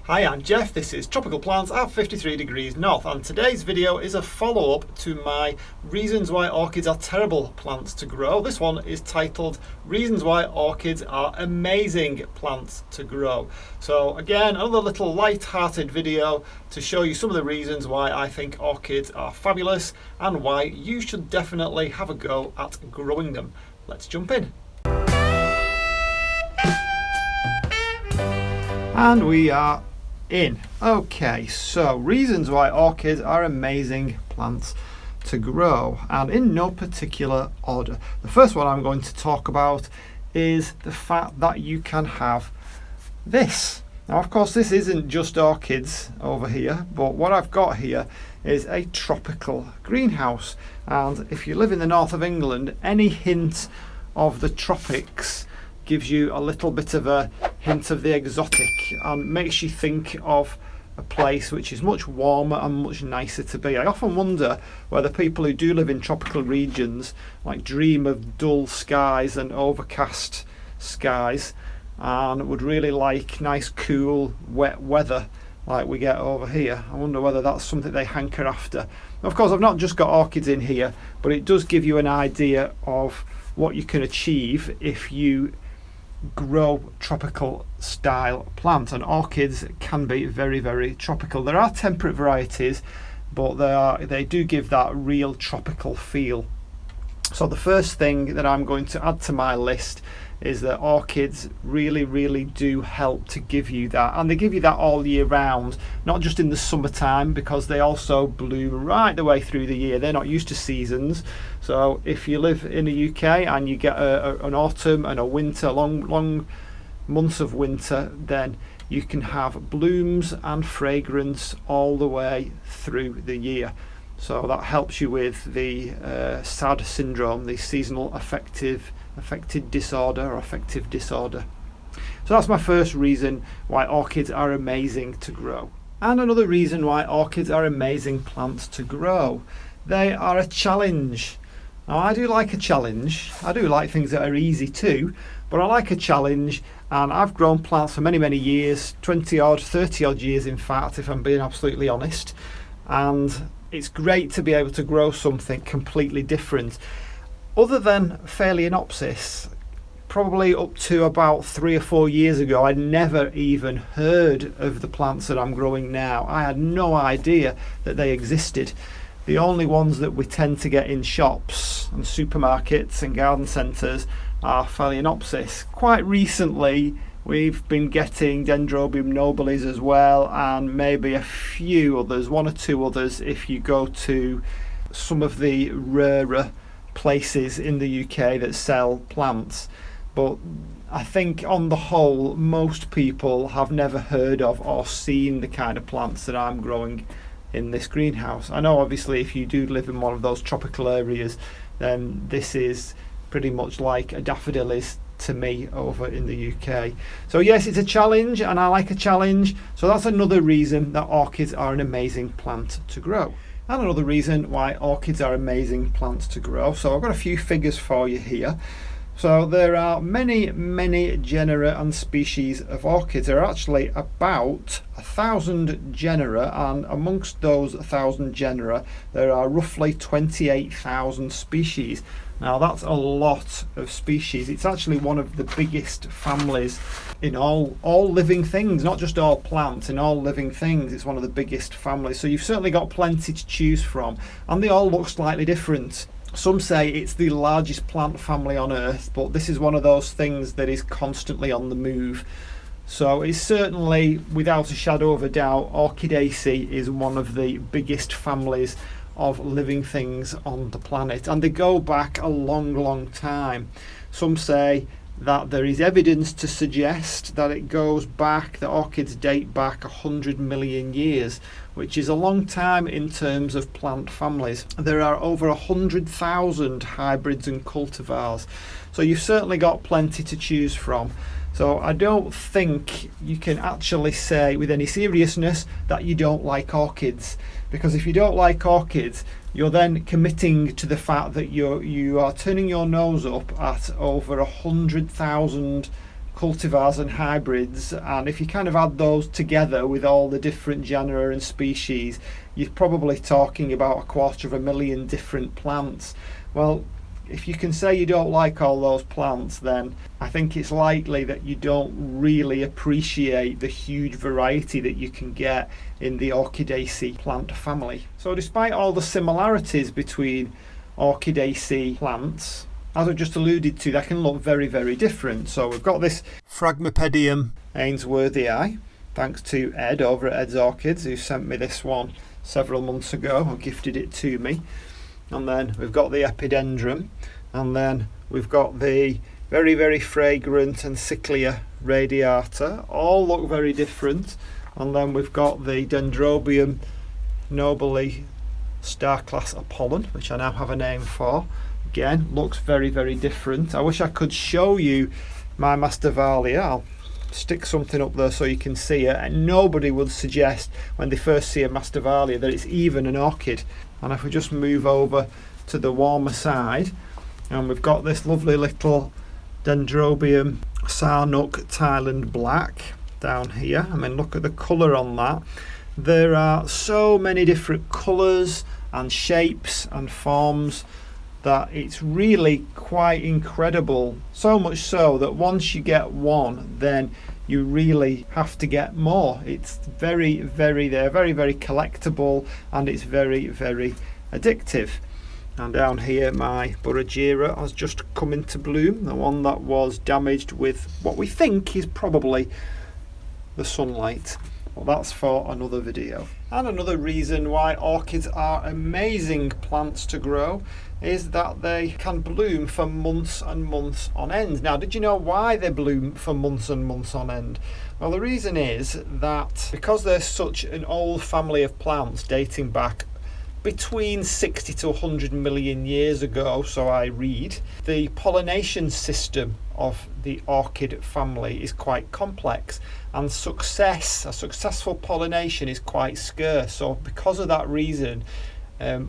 Hi, I'm Jeff. This is Tropical Plants at 53 degrees north, and today's video is a follow-up to my reasons why orchids are terrible plants to grow. This one is titled Reasons Why Orchids Are Amazing Plants to Grow. So again, another little light-hearted video to show you some of the reasons why I think orchids are fabulous and why you should definitely have a go at growing them. Let's jump in. And we are in. Okay, so reasons why orchids are amazing plants to grow, and in no particular order. The first one I'm going to talk about is the fact that you can have this. Now, of course, this isn't just orchids over here, but what I've got here is a tropical greenhouse, and if you live in the north of England, any hint of the tropics gives you a little bit of a hint of the exotic and makes you think of a place which is much warmer and much nicer to be. I often wonder whether people who do live in tropical regions like dream of dull skies and overcast skies and would really like nice cool wet weather like we get over here. I wonder whether that's something they hanker after. Of course, I've not just got orchids in here, but it does give you an idea of what you can achieve if you grow tropical style plants, and orchids can be very, very tropical. There are temperate varieties, but they do give that real tropical feel. So the first thing that I'm going to add to my list is that orchids really do help to give you that, and they give you that all year round, not just in the summertime, because they also bloom right the way through the year. They're not used to seasons, so if you live in the UK and you get an autumn and a winter, long months of winter, then you can have blooms and fragrance all the way through the year. So that helps you with the SAD syndrome, the seasonal affective disorder or affective disorder. So that's my first reason why orchids are amazing to grow. And another reason why orchids are amazing plants to grow, they are a challenge. Now, I do like a challenge. I do like things that are easy too, but I like a challenge, and I've grown plants for many years, 20 odd, 30 odd years in fact, if I'm being absolutely honest, and it's great to be able to grow something completely different. Other than Phalaenopsis, probably up to about 3 or 4 years ago, I'd never even heard of the plants that I'm growing now. I had no idea that they existed. The only ones that we tend to get in shops and supermarkets and garden centres are Phalaenopsis. Quite recently, we've been getting Dendrobium nobilis as well, and maybe a few others, 1 or 2 others, if you go to some of the rarer places in the UK that sell plants. But I think on the whole, most people have never heard of or seen the kind of plants that I'm growing in this greenhouse. I know obviously if you do live in one of those tropical areas, then this is pretty much like a daffodil is to me over in the UK. So yes, it's a challenge, and I like a challenge, so that's another reason that orchids are an amazing plant to grow. And another reason why orchids are amazing plants to grow, so I've got a few figures for you here. So there are many genera and species of orchids. There are actually about 1,000 genera, and amongst those 1,000 genera there are roughly 28,000 species. Now that's a lot of species. It's actually one of the biggest families in all living things, not just all plants, in all living things. It's one of the biggest families. So you've certainly got plenty to choose from, and they all look slightly different. Some say it's the largest plant family on earth, but this is one of those things that is constantly on the move. So it's certainly, without a shadow of a doubt, Orchidaceae is one of the biggest families of living things on the planet, and they go back a long time. Some say that there is evidence to suggest that it goes back, the orchids date back 100 million years, which is a long time in terms of plant families. There are over 100,000 hybrids and cultivars, so you've certainly got plenty to choose from. So I don't think you can actually say with any seriousness that you don't like orchids, because if you don't like orchids, you're then committing to the fact that you are turning your nose up at over 100,000 cultivars and hybrids, and if you kind of add those together with all the different genera and species, you're probably talking about 250,000 different plants. Well, if you can say you don't like all those plants, then I think it's likely that you don't really appreciate the huge variety that you can get in the Orchidaceae plant family. So despite all the similarities between Orchidaceae plants, as I just alluded to, they can look very, very different. So we've got this Phragmipedium Ainsworthii, thanks to Ed over at Ed's Orchids, who sent me this one several months ago, or gifted it to me. And then we've got the Epidendrum, and then we've got the very, very fragrant Encyclia radiata. All look very different. And then we've got the Dendrobium noblystar class Apollon, which I now have a name for. Again, looks very, very different. I wish I could show you my Masdevallia. I'll stick something up there so you can see it. And nobody would suggest when they first see a Masdevallia that it's even an orchid. And if we just move over to the warmer side, and we've got this lovely little Dendrobium Sarnook Thailand Black down here. I mean, look at the colour on that. There are so many different colours and shapes and forms that it's really quite incredible. So much so that once you get one, then you really have to get more. It's very, very, they're very, very collectible, and it's very, very addictive. And down here, my Boragera has just come into bloom, the one that was damaged with what we think is probably the sunlight. Well, that's for another video. And another reason why orchids are amazing plants to grow is that they can bloom for months and months on end. Now, did you know why they bloom for months and months on end? Well, the reason is that because they're such an old family of plants dating back between 60 to 100 million years ago, so I read, the pollination system of the orchid family is quite complex, and a successful pollination is quite scarce. So because of that reason,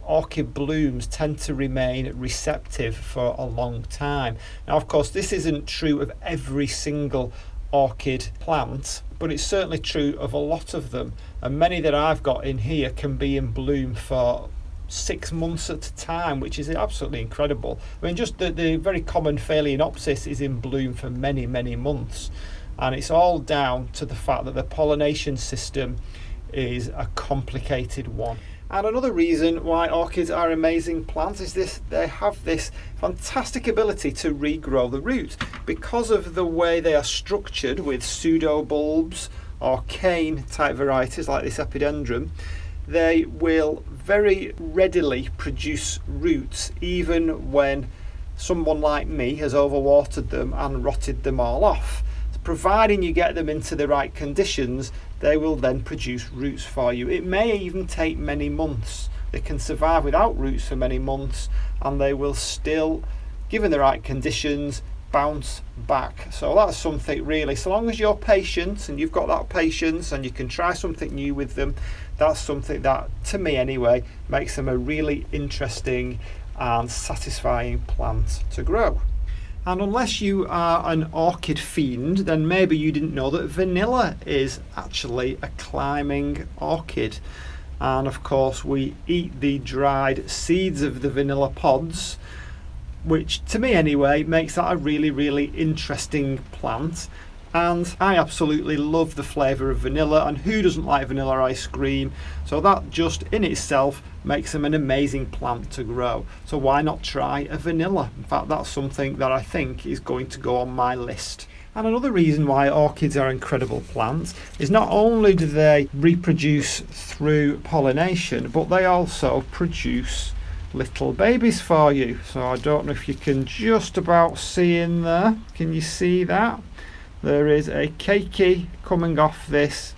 orchid blooms tend to remain receptive for a long time. Now, of course, this isn't true of every single orchid plant, but it's certainly true of a lot of them, and many that I've got in here can be in bloom for 6 months at a time, which is absolutely incredible. I mean, just the very common Phalaenopsis is in bloom for many, many months, and it's all down to the fact that the pollination system is a complicated one. And another reason why orchids are amazing plants is they have this fantastic ability to regrow the root. Because of the way they are structured with pseudobulbs or cane type varieties like this Epidendrum, they will very readily produce roots even when someone like me has overwatered them and rotted them all off. Providing you get them into the right conditions, they will then produce roots for you. It may even take many months. They can survive without roots for many months, and they will still, given the right conditions, bounce back. So that's something really, so long as you're patient and you've got that patience and you can try something new with them, that's something that, to me anyway, makes them a really interesting and satisfying plant to grow. And unless you are an orchid fiend, then maybe you didn't know that vanilla is actually a climbing orchid. And of course we eat the dried seeds of the vanilla pods, which to me anyway makes that a really, really interesting plant. And I absolutely love the flavour of vanilla, and who doesn't like vanilla ice cream? So that just in itself makes them an amazing plant to grow. So why not try a vanilla? In fact, that's something that I think is going to go on my list. And another reason why orchids are incredible plants is not only do they reproduce through pollination, but they also produce little babies for you. So I don't know if you can just about see in there. Can you see that? There is a keiki coming off this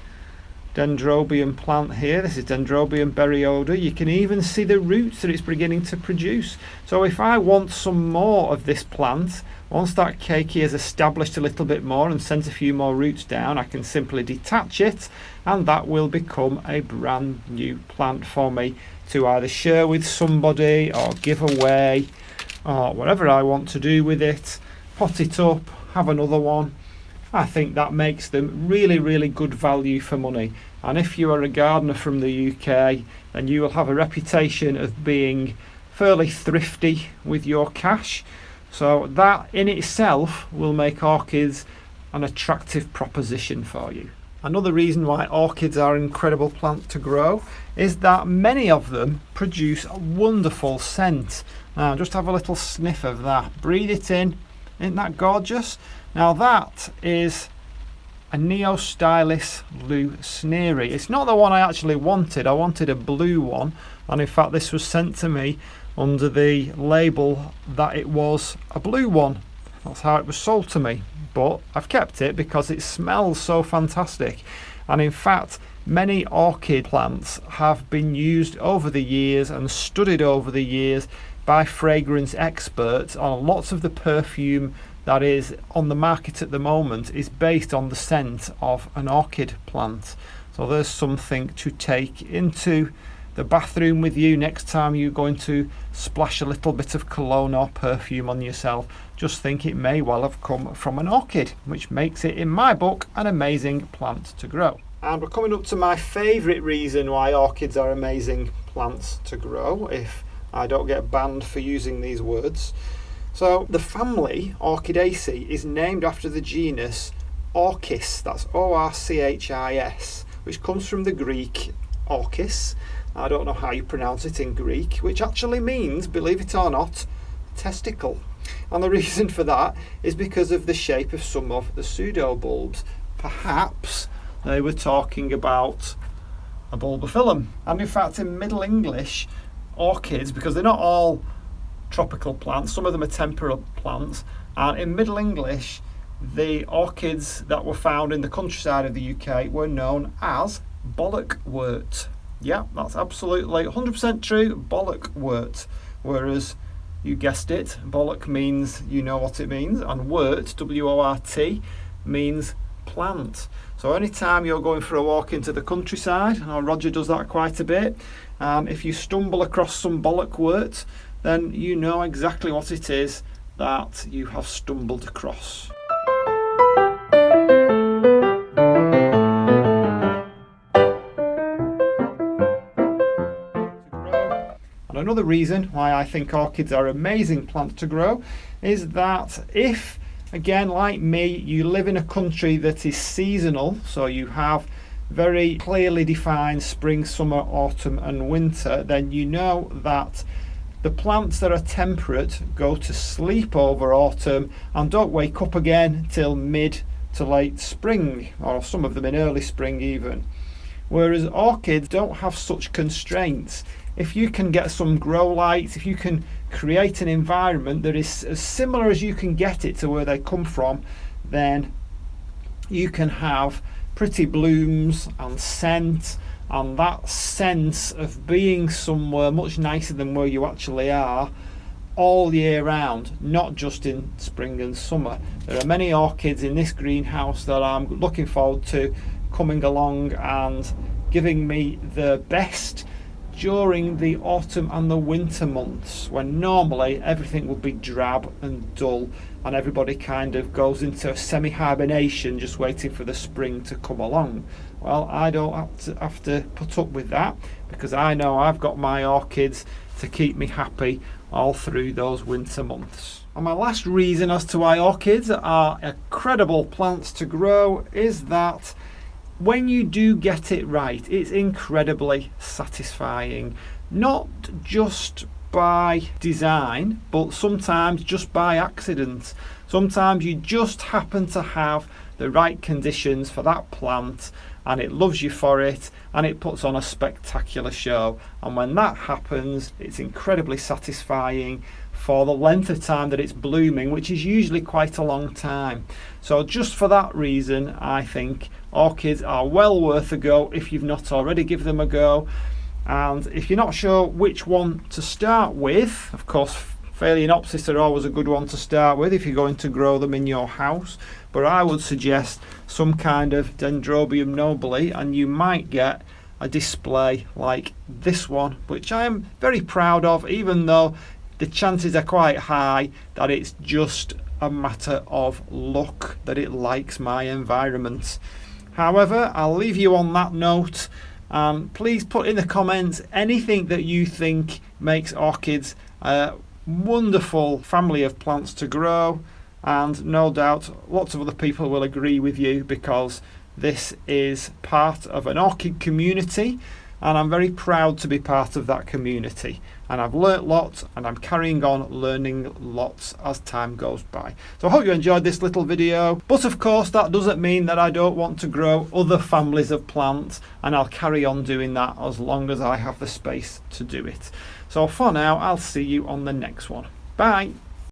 Dendrobium plant here. This is Dendrobium berryoda. You can even see the roots that it's beginning to produce. So if I want some more of this plant, once that keiki has established a little bit more and sent a few more roots down, I can simply detach it, and that will become a brand new plant for me to either share with somebody or give away, or whatever I want to do with it. Pot it up, have another one. I think that makes them really, really good value for money. And if you are a gardener from the UK, then you will have a reputation of being fairly thrifty with your cash. So that in itself will make orchids an attractive proposition for you. Another reason why orchids are an incredible plant to grow is that many of them produce a wonderful scent. Now just have a little sniff of that. Breathe it in. Isn't that gorgeous? Now that is a Neostylis lucneri. It's not the one I actually wanted. I wanted a blue one, and in fact this was sent to me under the label that it was a blue one. That's how it was sold to me, but I've kept it because it smells so fantastic. And in fact many orchid plants have been used over the years and studied over the years by fragrance experts on lots of the perfume that is on the market at the moment is based on the scent of an orchid plant. So there's something to take into the bathroom with you next time you're going to splash a little bit of cologne or perfume on yourself. Just think it may well have come from an orchid, which makes it, in my book, an amazing plant to grow. And we're coming up to my favourite reason why orchids are amazing plants to grow, if I don't get banned for using these words. So the family Orchidaceae is named after the genus Orchis, that's Orchis, which comes from the Greek orchis. I don't know how you pronounce it in Greek, which actually means, believe it or not, testicle. And the reason for that is because of the shape of some of the pseudobulbs. Perhaps they were talking about a bulbophyllum. And in fact in Middle English, orchids, because they're not all tropical plants, some of them are temperate plants, and in Middle English the orchids that were found in the countryside of the UK were known as bollockswort. Yeah, that's absolutely 100% true, bollockswort. Whereas, you guessed it, bollock means, you know what it means, and wort, W-O-R-T, means plant. So anytime you're going for a walk into the countryside, and Roger does that quite a bit, and if you stumble across some bollockswort, then you know exactly what it is that you have stumbled across. And another reason why I think orchids are amazing plants to grow is that if, again, like me, you live in a country that is seasonal, so you have very clearly defined spring, summer, autumn and winter, then you know that the plants that are temperate go to sleep over autumn and don't wake up again till mid to late spring, or some of them in early spring even. Whereas orchids don't have such constraints. If you can get some grow lights, if you can create an environment that is as similar as you can get it to where they come from, then you can have pretty blooms and scent, and that sense of being somewhere much nicer than where you actually are all year round, not just in spring and summer. There are many orchids in this greenhouse that I'm looking forward to coming along and giving me the best during the autumn and the winter months, when normally everything would be drab and dull and everybody kind of goes into a semi-hibernation just waiting for the spring to come along. Well, I don't have to put up with that, because I know I've got my orchids to keep me happy all through those winter months. And my last reason as to why orchids are incredible plants to grow is that when you do get it right, it's incredibly satisfying. Not just by design, but sometimes just by accident. Sometimes you just happen to have the right conditions for that plant and it loves you for it and it puts on a spectacular show. And when that happens, it's incredibly satisfying for the length of time that it's blooming, which is usually quite a long time. So just for that reason, I think orchids are well worth a go if you've not already given them a go. And if you're not sure which one to start with, of course Phalaenopsis are always a good one to start with if you're going to grow them in your house, but I would suggest some kind of Dendrobium nobile, and you might get a display like this one, which I am very proud of, even though the chances are quite high that it's just a matter of luck that it likes my environment. However, I'll leave you on that note, and please put in the comments anything that you think makes orchids a wonderful family of plants to grow, and no doubt lots of other people will agree with you, because this is part of an orchid community and I'm very proud to be part of that community, and I've learnt lots and I'm carrying on learning lots as time goes by. So I hope you enjoyed this little video, but of course that doesn't mean that I don't want to grow other families of plants, and I'll carry on doing that as long as I have the space to do it. So for now, I'll see you on the next one. Bye.